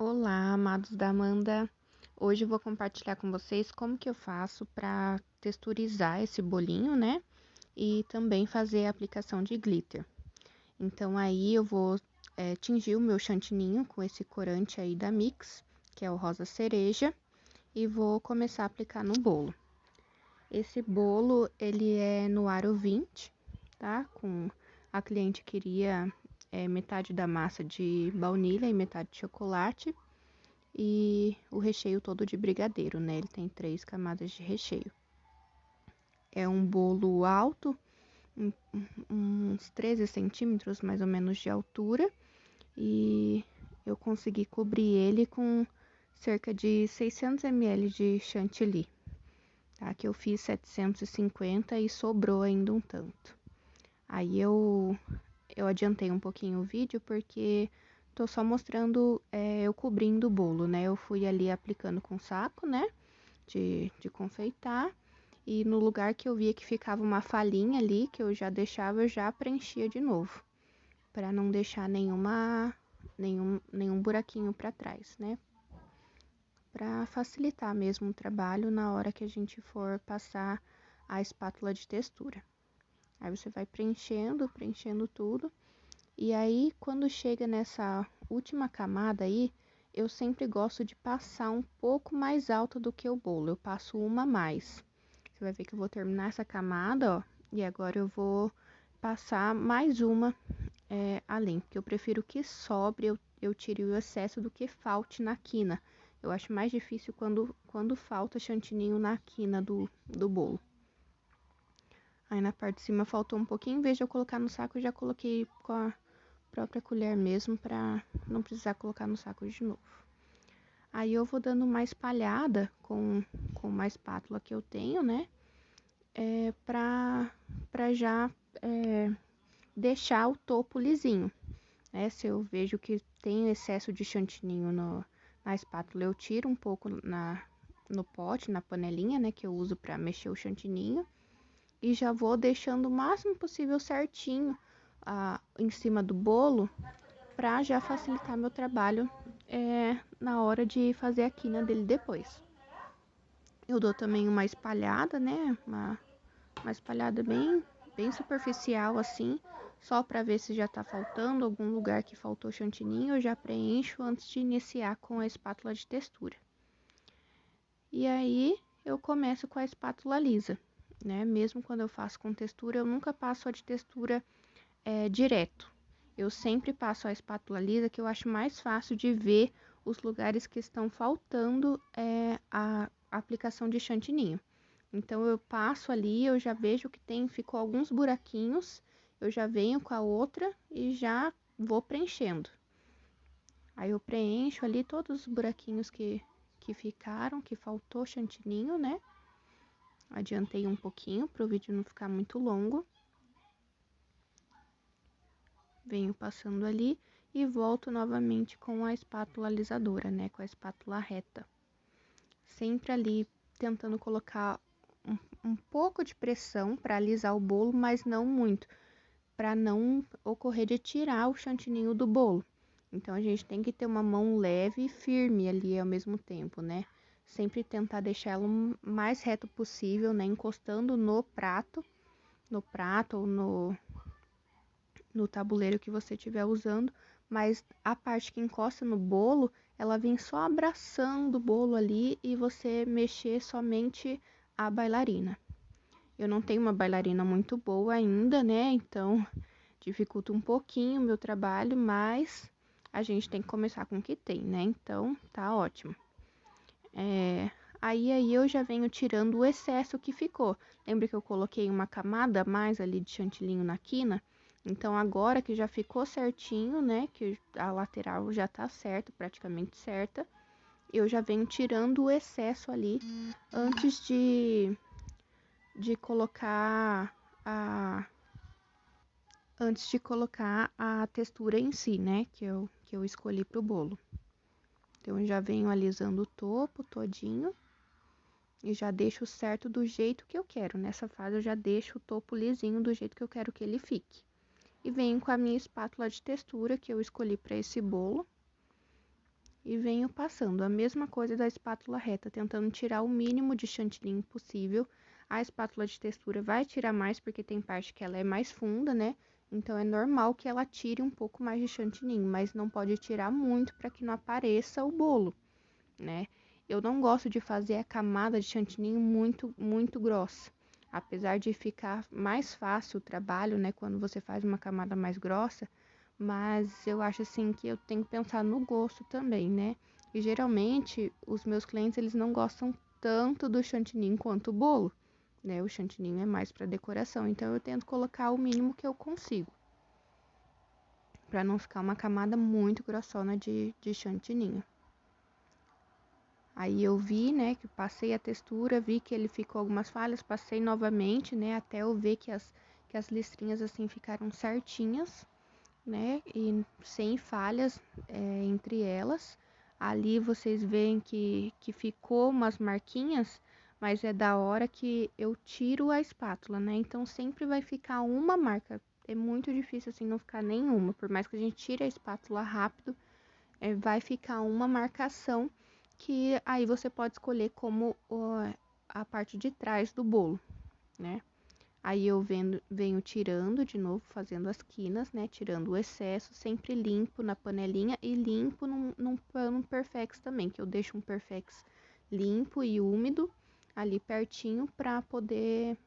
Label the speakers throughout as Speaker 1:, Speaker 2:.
Speaker 1: Olá, amados da Amanda. Hoje eu vou compartilhar com vocês como que eu faço para texturizar esse bolinho, né? E também fazer a aplicação de glitter. Então aí eu vou tingir o meu chantininho com esse corante aí da Mix, que é o rosa cereja, e vou começar a aplicar no bolo. Esse bolo, ele é no aro 20, tá? A cliente queria metade da massa de baunilha e metade de chocolate. E o recheio todo de brigadeiro, né? Ele tem 3 camadas de recheio. É um bolo alto, uns 13 centímetros mais ou menos de altura. E eu consegui cobrir ele com cerca de 600 ml de chantilly, tá? Que eu fiz 750 e sobrou ainda um tanto. Aí eu adiantei um pouquinho o vídeo porque tô só mostrando eu cobrindo o bolo, né? Eu fui ali aplicando com saco, né? De confeitar. E no lugar que eu via que ficava uma falhinha ali, que eu já deixava, eu já preenchia de novo. Pra não deixar nenhum buraquinho pra trás, né? Pra facilitar mesmo o trabalho na hora que a gente for passar a espátula de textura. Aí você vai preenchendo tudo. E aí, quando chega nessa última camada aí, eu sempre gosto de passar um pouco mais alta do que o bolo. Eu passo uma a mais. Você vai ver que eu vou terminar essa camada, ó. E agora eu vou passar mais uma além. Porque eu prefiro que sobre, eu tire o excesso do que falte na quina. Eu acho mais difícil quando falta chantininho na quina do bolo. Aí na parte de cima faltou um pouquinho, em vez de eu colocar no saco, eu já coloquei com a própria colher mesmo, pra não precisar colocar no saco de novo. Aí eu vou dando uma espalhada com uma espátula que eu tenho, né? Pra já deixar o topo lisinho, né? Se eu vejo que tem excesso de chantininho na espátula, eu tiro um pouco no pote, na panelinha, né? Que eu uso pra mexer o chantininho. E já vou deixando o máximo possível certinho em cima do bolo, para já facilitar meu trabalho na hora de fazer a quina dele depois. Eu dou também uma espalhada, né? Uma espalhada bem superficial assim, só para ver se já tá faltando algum lugar que faltou chantininho, eu já preencho antes de iniciar com a espátula de textura. E aí eu começo com a espátula lisa, né? Mesmo quando eu faço com textura, eu nunca passo a de textura direto. Eu sempre passo a espátula lisa, que eu acho mais fácil de ver os lugares que estão faltando a aplicação de chantininho. Então, eu passo ali, eu já vejo que ficou alguns buraquinhos, eu já venho com a outra e já vou preenchendo. Aí, eu preencho ali todos os buraquinhos que ficaram, que faltou chantininho, né? Adiantei um pouquinho para o vídeo não ficar muito longo. Venho passando ali e volto novamente com a espátula alisadora, né? Com a espátula reta. Sempre ali tentando colocar um pouco de pressão para alisar o bolo, mas não muito, para não ocorrer de tirar o chantininho do bolo. Então, a gente tem que ter uma mão leve e firme ali ao mesmo tempo, né? Sempre tentar deixar ela o mais reto possível, né? Encostando no prato ou no tabuleiro que você estiver usando, mas a parte que encosta no bolo, ela vem só abraçando o bolo ali e você mexer somente a bailarina. Eu não tenho uma bailarina muito boa ainda, né? Então dificulta um pouquinho o meu trabalho, mas a gente tem que começar com o que tem, né? Então tá ótimo. Aí eu já venho tirando o excesso que ficou. Lembra que eu coloquei uma camada a mais ali de chantilinho na quina? Então, agora que já ficou certinho, né, que a lateral já tá certa, praticamente certa, eu já venho tirando o excesso ali antes de colocar a textura em si, né, que eu escolhi pro bolo. Então, eu já venho alisando o topo todinho e já deixo certo do jeito que eu quero. Nessa fase, eu já deixo o topo lisinho do jeito que eu quero que ele fique. E venho com a minha espátula de textura que eu escolhi para esse bolo. e venho passando a mesma coisa da espátula reta, tentando tirar o mínimo de chantilly possível. A espátula de textura vai tirar mais, porque tem parte que ela é mais funda, né? Então, é normal que ela tire um pouco mais de chantilly, mas não pode tirar muito para que não apareça o bolo, né? Eu não gosto de fazer a camada de chantilly muito grossa. Apesar de ficar mais fácil o trabalho, né, quando você faz uma camada mais grossa, mas eu acho assim que eu tenho que pensar no gosto também, né? E geralmente os meus clientes eles não gostam tanto do chantilly quanto o bolo, né? O chantilly é mais para decoração, então eu tento colocar o mínimo que eu consigo, para não ficar uma camada muito grossona de chantilly. Aí eu vi, né, que passei a textura, vi que ele ficou algumas falhas, passei novamente, né, até eu ver que as listrinhas assim ficaram certinhas, né, e sem falhas entre elas. Ali vocês veem que ficou umas marquinhas, mas é da hora que eu tiro a espátula, né, então sempre vai ficar uma marca. É muito difícil assim não ficar nenhuma, por mais que a gente tire a espátula rápido, vai ficar uma marcação que aí você pode escolher como a parte de trás do bolo, né? Aí eu venho tirando de novo, fazendo as quinas, né? Tirando o excesso, sempre limpo na panelinha e limpo num pano Perfex também, que eu deixo um Perfex limpo e úmido ali pertinho para poder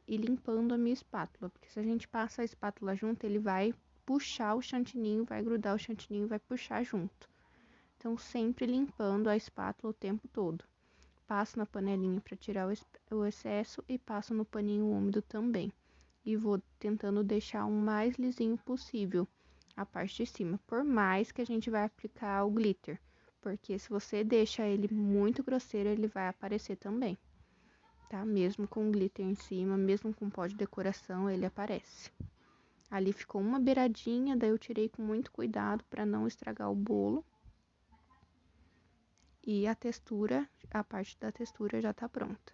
Speaker 1: ir limpando a minha espátula. Porque se a gente passa a espátula junto, ele vai puxar o chantininho, vai grudar o chantininho, vai puxar junto. Então, sempre limpando a espátula o tempo todo. Passo na panelinha para tirar o excesso e passo no paninho úmido também. E vou tentando deixar o mais lisinho possível a parte de cima, por mais que a gente vai aplicar o glitter. Porque se você deixa ele muito grosseiro, ele vai aparecer também, tá? Mesmo com glitter em cima, mesmo com pó de decoração, ele aparece. Ali ficou uma beiradinha, daí eu tirei com muito cuidado para não estragar o bolo. E a textura, a parte da textura já tá pronta.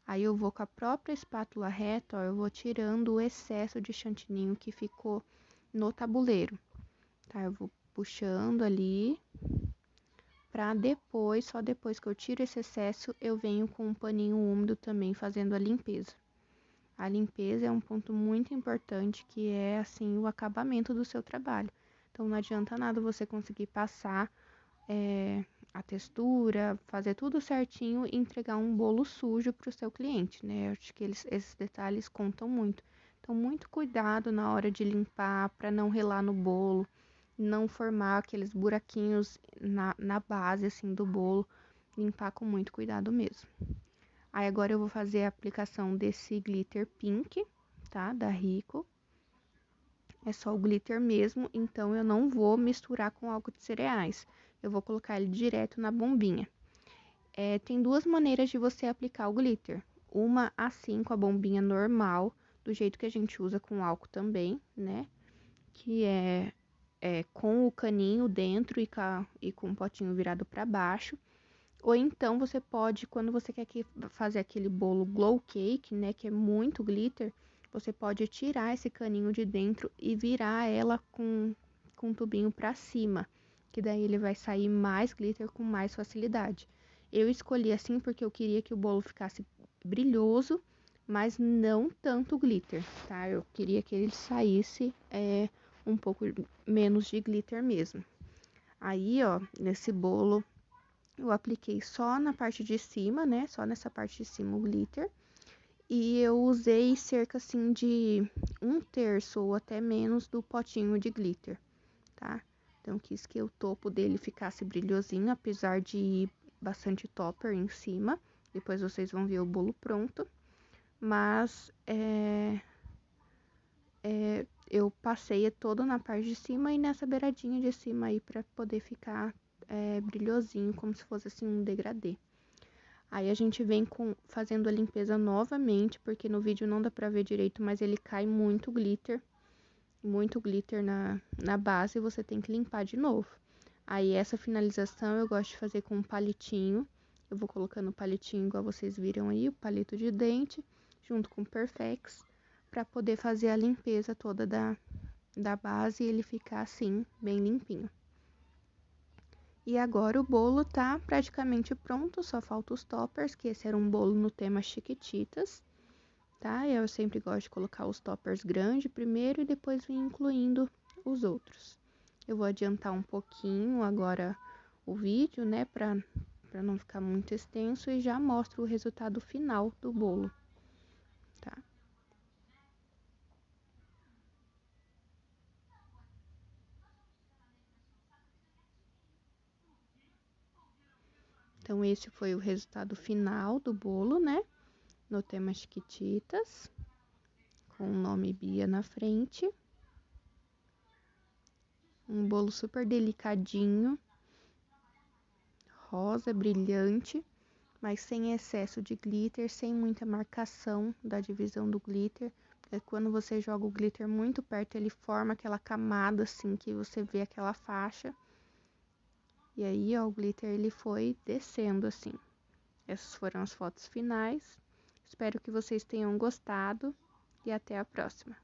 Speaker 1: Aí eu vou com a própria espátula reta, ó, eu vou tirando o excesso de chantininho que ficou no tabuleiro, tá? Eu vou puxando ali, pra depois, só depois que eu tiro esse excesso, eu venho com um paninho úmido também fazendo a limpeza. A limpeza é um ponto muito importante, que é, assim, o acabamento do seu trabalho. Então, não adianta nada você conseguir passar a textura, fazer tudo certinho e entregar um bolo sujo para o seu cliente, né? Eu acho que esses detalhes contam muito. Então, muito cuidado na hora de limpar para não relar no bolo, não formar aqueles buraquinhos na base, assim, do bolo. Limpar com muito cuidado mesmo. Aí, agora eu vou fazer a aplicação desse glitter pink, tá? Da Rico. É só o glitter mesmo, então eu não vou misturar com álcool de cereais. Eu vou colocar ele direto na bombinha. Tem duas maneiras de você aplicar o glitter. Uma assim, com a bombinha normal, do jeito que a gente usa com álcool também, né? Que é com o caninho dentro e com o potinho virado para baixo. Ou então você pode, quando você quer fazer aquele bolo glow cake, né? Que é muito glitter, você pode tirar esse caninho de dentro e virar ela com um tubinho para cima, que daí ele vai sair mais glitter com mais facilidade. Eu escolhi assim porque eu queria que o bolo ficasse brilhoso, mas não tanto glitter, tá? Eu queria que ele saísse um pouco menos de glitter mesmo. Aí, ó, nesse bolo eu apliquei só na parte de cima, né? Só nessa parte de cima o glitter. E eu usei cerca assim de 1/3 ou até menos do potinho de glitter, tá? Então, quis que o topo dele ficasse brilhosinho, apesar de ir bastante topper em cima. Depois vocês vão ver o bolo pronto. Mas, eu passei todo na parte de cima e nessa beiradinha de cima aí, pra poder ficar brilhosinho, como se fosse assim um degradê. Aí a gente vem fazendo a limpeza novamente, porque no vídeo não dá pra ver direito, mas ele cai muito glitter na base, e você tem que limpar de novo. Aí essa finalização eu gosto de fazer com um palitinho. Eu vou colocando o palitinho igual vocês viram aí, o palito de dente, junto com o Perfex, para poder fazer a limpeza toda da base e ele ficar assim, bem limpinho. E agora o bolo tá praticamente pronto, só falta os toppers, que esse era um bolo no tema Chiquititas, tá? Eu sempre gosto de colocar os toppers grandes primeiro e depois vir incluindo os outros. Eu vou adiantar um pouquinho agora o vídeo, né, pra não ficar muito extenso, e já mostro o resultado final do bolo, tá? Então, esse foi o resultado final do bolo, né? No tema Chiquititas, com o nome Bia na frente. Um bolo super delicadinho, rosa, brilhante, mas sem excesso de glitter, sem muita marcação da divisão do glitter. Porque quando você joga o glitter muito perto, ele forma aquela camada assim, que você vê aquela faixa. E aí, ó, o glitter ele foi descendo assim. Essas foram as fotos finais. Espero que vocês tenham gostado e até a próxima.